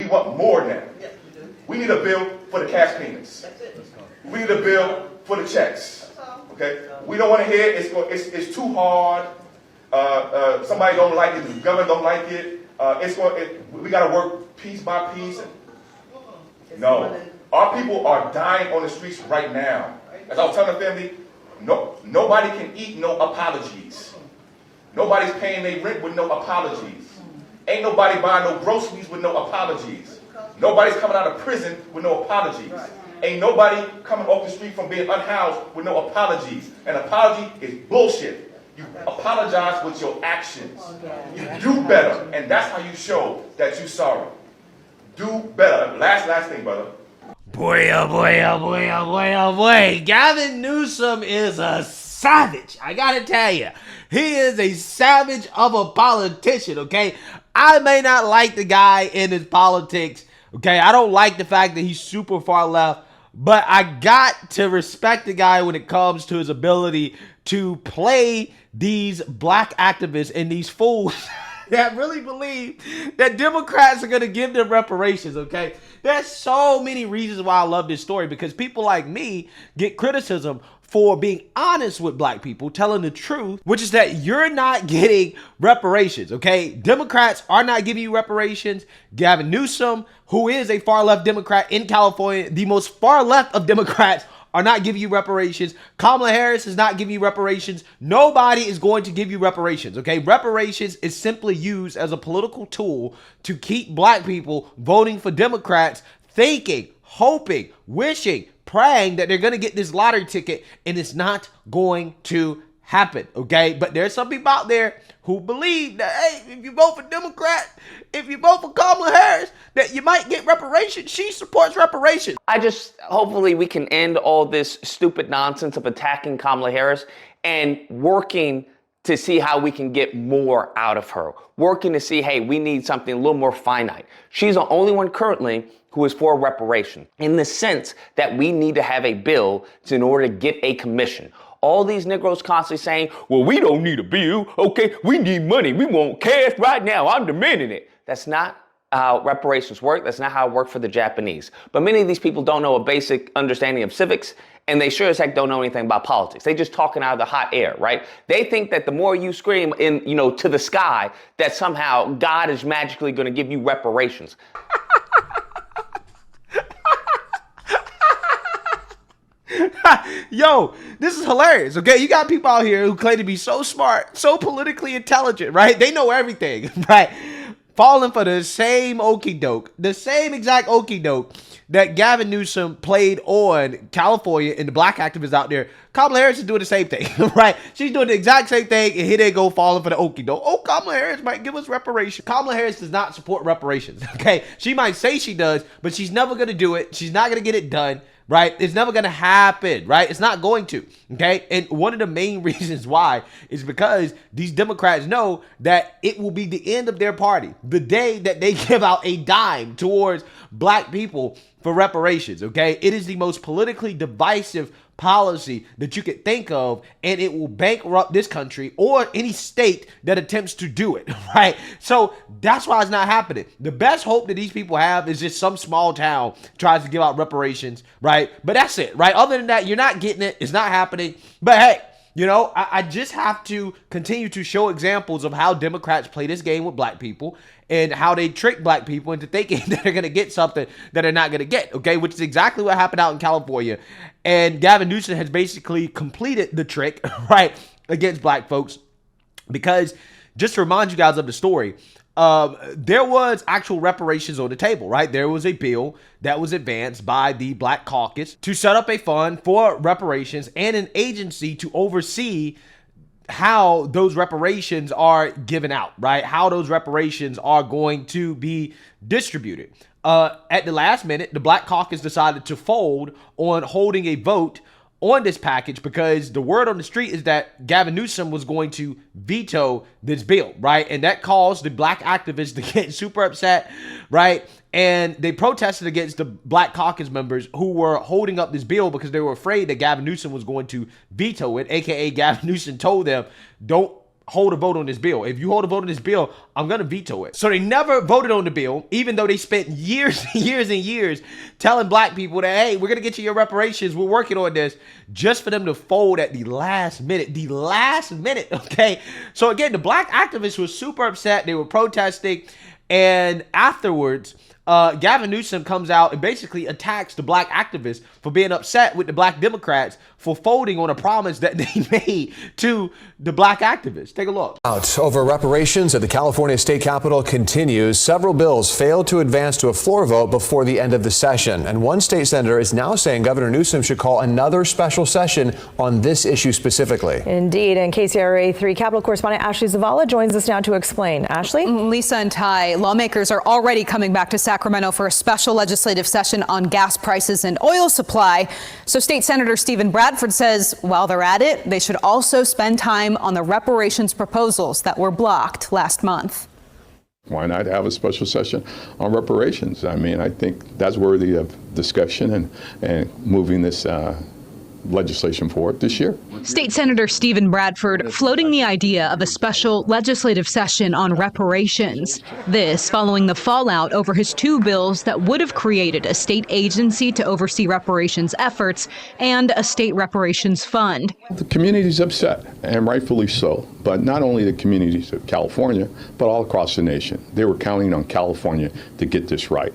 want more now. We need a bill for the cash payments. We need a bill for the checks. Okay? We don't want to hear it's too hard. Somebody don't like it. The government don't like it. We got to work piece by piece. No. Our people are dying on the streets right now. As I was telling the family, nobody can eat no apologies. Nobody's paying their rent with no apologies. Ain't nobody buying no groceries with no apologies. Nobody's coming out of prison with no apologies. Ain't nobody coming off the street from being unhoused with no apologies. An apology is bullshit. You apologize with your actions. You do better, and that's how you show that you're sorry. Do better. Last thing, brother. Boy, oh boy, oh boy, oh boy, oh boy. Gavin Newsom is a savage. I gotta tell you. He is a savage of a politician, okay? I may not like the guy in his politics, okay? I don't like the fact that he's super far left, but I got to respect the guy when it comes to his ability to play these black activists and these fools that really believe that Democrats are going to give them reparations, okay? There's so many reasons why I love this story, because people like me get criticism for being honest with black people, telling the truth, which is that you're not getting reparations, okay? Democrats are not giving you reparations. Gavin Newsom, who is a far-left Democrat in California, the most far-left of Democrats, are not giving you reparations. Kamala Harris is not giving you reparations. Nobody is going to give you reparations, okay? Reparations is simply used as a political tool to keep black people voting for Democrats, thinking, hoping, wishing, praying that they're going to get this lottery ticket, and it's not going to happen, okay? But there's some people out there who believe that, hey, if you vote for Democrat, if you vote for Kamala Harris, that you might get reparations. She supports reparations. Hopefully we can end all this stupid nonsense of attacking Kamala Harris and working to see how we can get more out of her. Working to see, hey, we need something a little more finite. She's the only one currently who is for reparation, in the sense that we need to have a bill in order to get a commission. All these Negroes constantly saying, well, we don't need a bill, okay? We need money. We want cash right now. I'm demanding it. That's not how reparations work. That's not how it worked for the Japanese. But many of these people don't know a basic understanding of civics, and they sure as heck don't know anything about politics. They just talking out of the hot air, right? They think that the more you scream to the sky, that somehow God is magically going to give you reparations. Yo, this is hilarious, okay? You got people out here who claim to be so smart, so politically intelligent, right? They know everything, right? Falling for the same okie doke, the same exact okie doke that Gavin Newsom played on California and the black activists out there. Kamala Harris is doing the same thing, right? She's doing the exact same thing, and here they go falling for the okie doke. Oh, Kamala Harris might give us reparations. Kamala Harris does not support reparations, okay? She might say she does, but she's never going to do it. She's not going to get it done, right? It's never going to happen, right? It's not going to, okay? And one of the main reasons why is because these Democrats know that it will be the end of their party the day that they give out a dime towards black people for reparations, okay? It is the most politically divisive policy that you could think of, and it will bankrupt this country or any state that attempts to do it, right? So that's why it's not happening. The best hope that these people have is just some small town tries to give out reparations, right? But that's it, right? Other than that, you're not getting it. It's not happening. But hey, I just have to continue to show examples of how Democrats play this game with black people and how they trick black people into thinking that they're going to get something that they're not going to get, okay? Which is exactly what happened out in California. And Gavin Newsom has basically completed the trick, right, against black folks. Because just to remind you guys of the story, there was actual reparations on the table, right? There was a bill that was advanced by the Black Caucus to set up a fund for reparations and an agency to oversee how those reparations are given out, right? How those reparations are going to be distributed. At the last minute, the Black Caucus decided to fold on holding a vote on this package because the word on the street is that Gavin Newsom was going to veto this bill, right? And that caused the black activists to get super upset, right? And they protested against the Black Caucus members who were holding up this bill because they were afraid that Gavin Newsom was going to veto it, aka Gavin Newsom told them, don't hold a vote on this bill. If you hold a vote on this bill, I'm going to veto it. So they never voted on the bill, even though they spent years and years and years telling black people that, hey, we're going to get you your reparations. We're working on this, just for them to fold at the last minute. The last minute, okay? So again, the black activists were super upset. They were protesting. And afterwards, Gavin Newsom comes out and basically attacks the black activists for being upset with the black Democrats for folding on a promise that they made to the black activists. Take a look. Out over reparations at the California state capitol continues. Several bills failed to advance to a floor vote before the end of the session. And one state senator is now saying Governor Newsom should call another special session on this issue specifically. Indeed. And KCRA 3 Capitol correspondent Ashley Zavala joins us now to explain. Ashley? Lisa and Ty, lawmakers are already coming back to Sacramento for a special legislative session on gas prices and oil supply. So State Senator Stephen Bradford says while they're at it, they should also spend time on the reparations proposals that were blocked last month. Why not have a special session on reparations? I mean, I think that's worthy of discussion and moving this legislation forward this year. State Senator Stephen Bradford floating the idea of a special legislative session on reparations. This following the fallout over his two bills that would have created a state agency to oversee reparations efforts and a state reparations fund. The community's upset, and rightfully so, but not only the communities of California, but all across the nation. They were counting on California to get this right.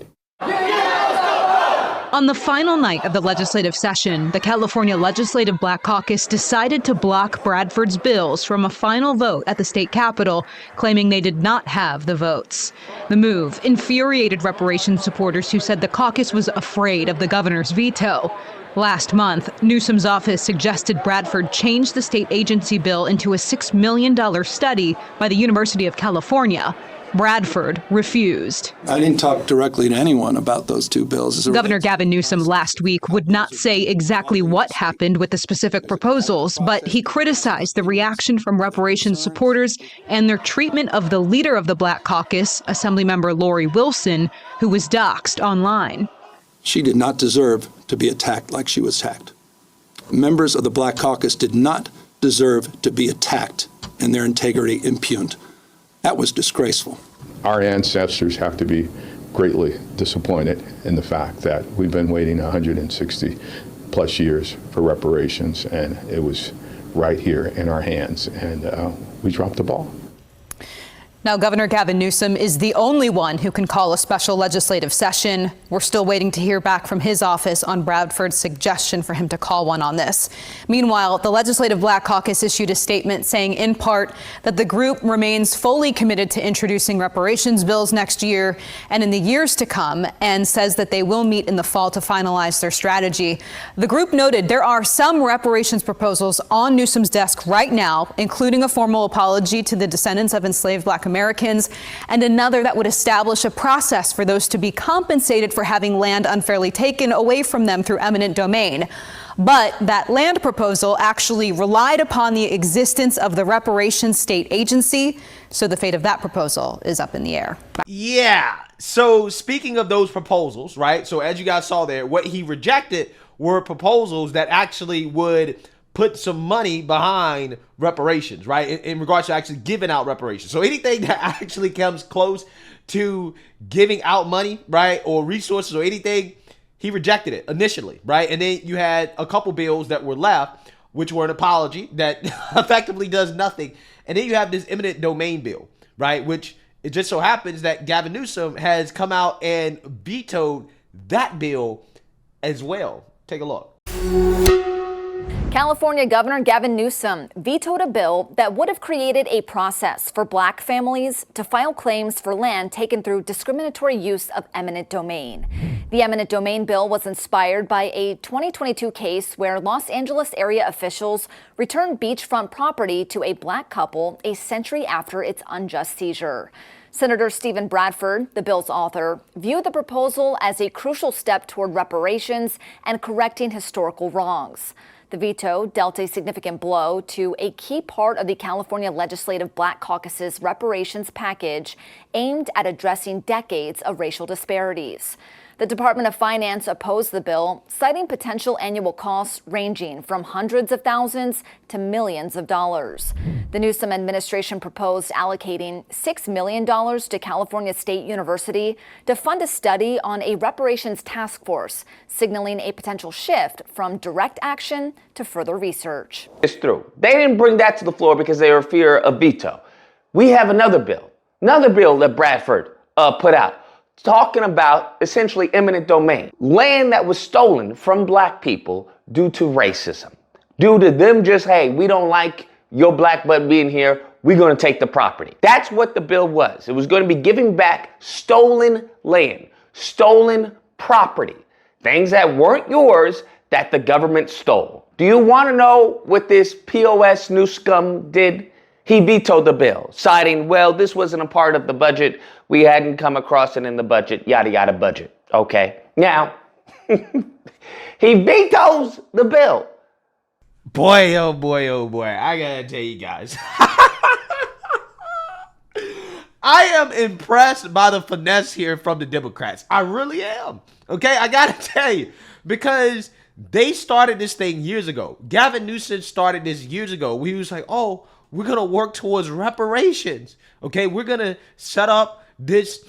On the final night of the legislative session, the California Legislative Black Caucus decided to block Bradford's bills from a final vote at the state capitol, claiming they did not have the votes. The move infuriated reparations supporters who said the caucus was afraid of the governor's veto. Last month, Newsom's office suggested Bradford change the state agency bill into a $6 million study by the University of California. Bradford refused. I didn't talk directly to anyone about those two bills. Governor Gavin Newsom last week would not say exactly what happened with the specific proposals, but he criticized the reaction from reparations supporters and their treatment of the leader of the Black Caucus, Assemblymember Lori Wilson, who was doxxed online. She did not deserve to be attacked like she was attacked. Members of the Black Caucus did not deserve to be attacked and their integrity impugned. That was disgraceful. Our ancestors have to be greatly disappointed in the fact that we've been waiting 160 plus years for reparations, and it was right here in our hands, and we dropped the ball. Now, Governor Gavin Newsom is the only one who can call a special legislative session. We're still waiting to hear back from his office on Bradford's suggestion for him to call one on this. Meanwhile, the Legislative Black Caucus issued a statement saying in part that the group remains fully committed to introducing reparations bills next year and in the years to come, and says that they will meet in the fall to finalize their strategy. The group noted there are some reparations proposals on Newsom's desk right now, including a formal apology to the descendants of enslaved Black Americans, and another that would establish a process for those to be compensated for having land unfairly taken away from them through eminent domain. But that land proposal actually relied upon the existence of the reparations state agency, so the fate of that proposal is up in the air. Yeah. So speaking of those proposals, right? So as you guys saw there, what he rejected were proposals that actually would put some money behind reparations, right? In regards to actually giving out reparations. So anything that actually comes close to giving out money, right, or resources or anything, he rejected it initially, right? And then you had a couple bills that were left, which were an apology that effectively does nothing. And then you have this eminent domain bill, right, which it just so happens that Gavin Newsom has come out and vetoed that bill as well. Take a look. California Governor Gavin Newsom vetoed a bill that would have created a process for Black families to file claims for land taken through discriminatory use of eminent domain. The eminent domain bill was inspired by a 2022 case where Los Angeles area officials returned beachfront property to a Black couple a century after its unjust seizure. Senator Stephen Bradford, the bill's author, viewed the proposal as a crucial step toward reparations and correcting historical wrongs. The veto dealt a significant blow to a key part of the California Legislative Black Caucus's reparations package aimed at addressing decades of racial disparities. The Department of Finance opposed the bill, citing potential annual costs ranging from hundreds of thousands to millions of dollars. The Newsom administration proposed allocating $6 million to California State University to fund a study on a reparations task force, signaling a potential shift from direct action to further research. It's through. They didn't bring that to the floor because they were fear of veto. We have another bill that Bradford put out, talking about essentially eminent domain, land that was stolen from black people due to racism, due to them just, hey, we don't like your black butt being here, we're going to take the property. That's what the bill was. It was going to be giving back stolen land, stolen property, things that weren't yours that the government stole. Do you want to know what this POS Newsom did? He vetoed the bill, citing, well, this wasn't a part of the budget. We hadn't come across it in the budget, yada, yada budget. Okay. Now, he vetoes the bill. Boy, oh boy, oh boy. I gotta tell you guys. I am impressed by the finesse here from the Democrats. I really am. Okay, I gotta tell you. Because they started this thing years ago. Gavin Newsom started this years ago. We was like, oh, we're going to work towards reparations. Okay, we're going to set up this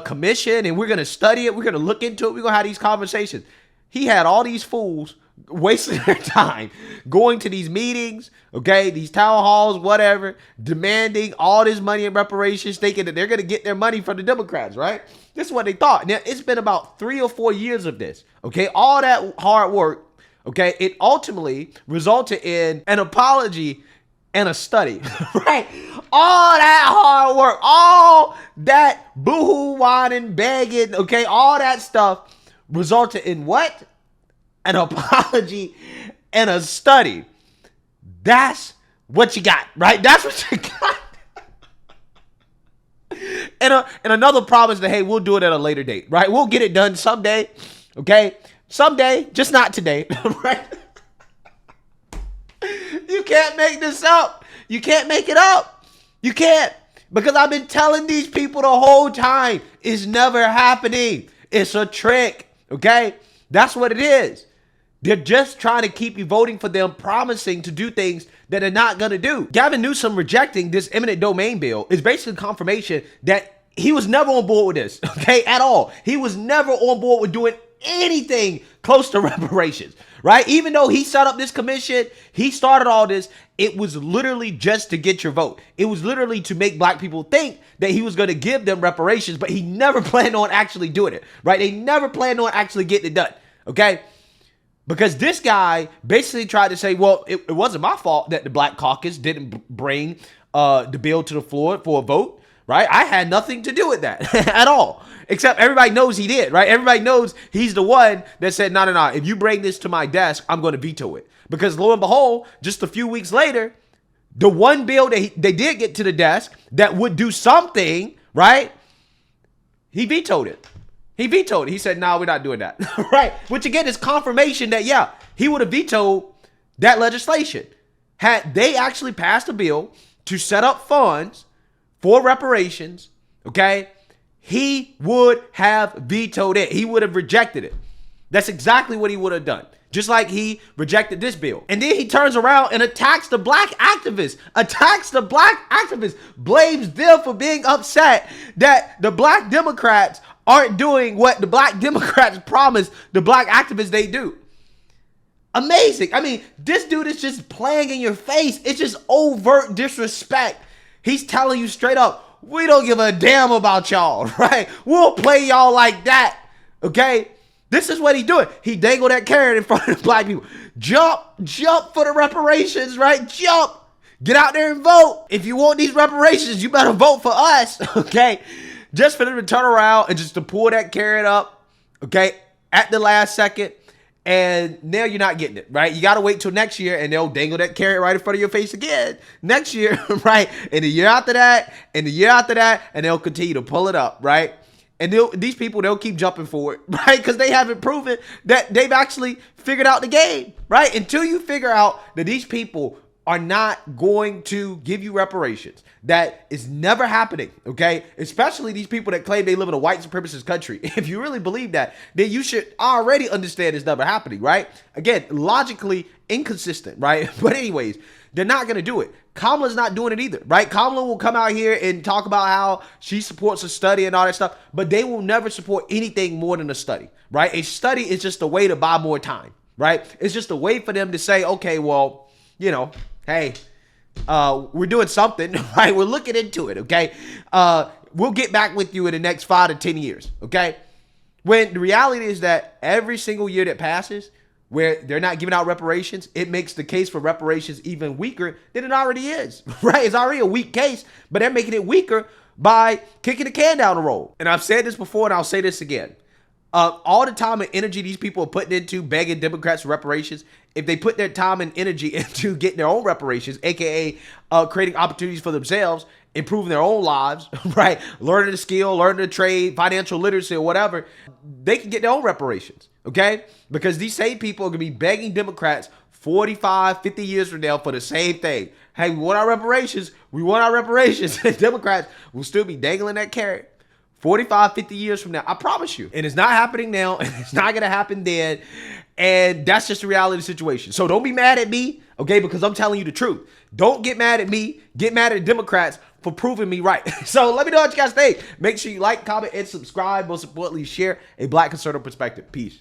commission and we're going to study it. We're going to look into it. We're going to have these conversations. He had all these fools wasting their time going to these meetings, okay, these town halls, whatever, demanding all this money in reparations, thinking that they're going to get their money from the Democrats, right? This is what they thought. Now, it's been about 3 or 4 years of this, okay? All that hard work, okay? It ultimately resulted in an apology and a study, right? All that hard work, all that boohoo whining, begging, okay, all that stuff resulted in what? An apology and a study. That's what you got, right? That's what you got. And another promise that, hey, we'll do it at a later date, right? We'll get it done someday, okay? Someday, just not today, right? You can't make this up. You can't make it up. You can't. Because I've been telling these people the whole time, it's never happening. It's a trick, okay? That's what it is. They're just trying to keep you voting for them, promising to do things that they're not going to do. Gavin Newsom rejecting this eminent domain bill is basically confirmation that he was never on board with this, okay, at all. He was never on board with doing anything close to reparations, right? Even though he set up this commission, he started all this, it was literally just to get your vote. It was literally to make black people think that he was going to give them reparations, but he never planned on actually doing it, right? They never planned on actually getting it done, okay? Because this guy basically tried to say, well, it wasn't my fault that the Black Caucus didn't bring the bill to the floor for a vote, right? I had nothing to do with that at all. Except everybody knows he did, right? Everybody knows he's the one that said, no, if you bring this to my desk, I'm going to veto it. Because lo and behold, just a few weeks later, the one bill that they did get to the desk that would do something, right? He vetoed it. He vetoed it. He said, no, we're not doing that, right? Which again is confirmation that, yeah, he would have vetoed that legislation. Had they actually passed a bill to set up funds for reparations, okay, he would have vetoed it. He would have rejected it. That's exactly what he would have done. Just like he rejected this bill. And then he turns around and attacks the black activists, blames them for being upset that the black Democrats aren't doing what the black Democrats promised the black activists they do. Amazing. I mean, this dude is just playing in your face. It's just overt disrespect. He's telling you straight up, we don't give a damn about y'all, right? We'll play y'all like that, okay? This is what he's doing. He dangled that carrot in front of the black people. Jump for the reparations, right? Jump. Get out there and vote. If you want these reparations, you better vote for us, okay? Just for them to turn around and just to pull that carrot up, okay, at the last second, and now you're not getting it, right? You got to wait till next year, and they'll dangle that carrot right in front of your face again next year, right? And the year after that, and the year after that, and they'll continue to pull it up, right? And these people, they'll keep jumping for it, right? Because they haven't proven that they've actually figured out the game, right? Until you figure out that these people are not going to give you reparations. That is never happening, okay? Especially these people that claim they live in a white supremacist country. If you really believe that, then you should already understand it's never happening, right? Again, logically inconsistent, right? But anyways, they're not going to do it. Kamala's not doing it either, right? Kamala will come out here and talk about how she supports a study and all that stuff, but they will never support anything more than a study, right? A study is just a way to buy more time, right? It's just a way for them to say, okay, well, you know, hey, we're doing something, right? We're looking into it, okay? We'll get back with you in the next 5 to 10 years, okay? When the reality is that every single year that passes where they're not giving out reparations, it makes the case for reparations even weaker than it already is, right? It's already a weak case, but they're making it weaker by kicking the can down the road. And I've said this before, and I'll say this again. All the time and energy these people are putting into begging Democrats for reparations, if they put their time and energy into getting their own reparations, aka creating opportunities for themselves, improving their own lives, right? Learning a skill, learning a trade, financial literacy or whatever, they can get their own reparations, okay? Because these same people are going to be begging Democrats 45, 50 years from now for the same thing. Hey, we want our reparations. We want our reparations. And Democrats will still be dangling that carrot 45, 50 years from now. I promise you. And it's not happening now. And it's not going to happen then. And that's just the reality of the situation. So don't be mad at me, okay, because I'm telling you the truth. Don't get mad at me. Get mad at Democrats for proving me right. So let me know what you guys think. Make sure you like, comment, and subscribe. Most importantly, share a Black conservative perspective. Peace.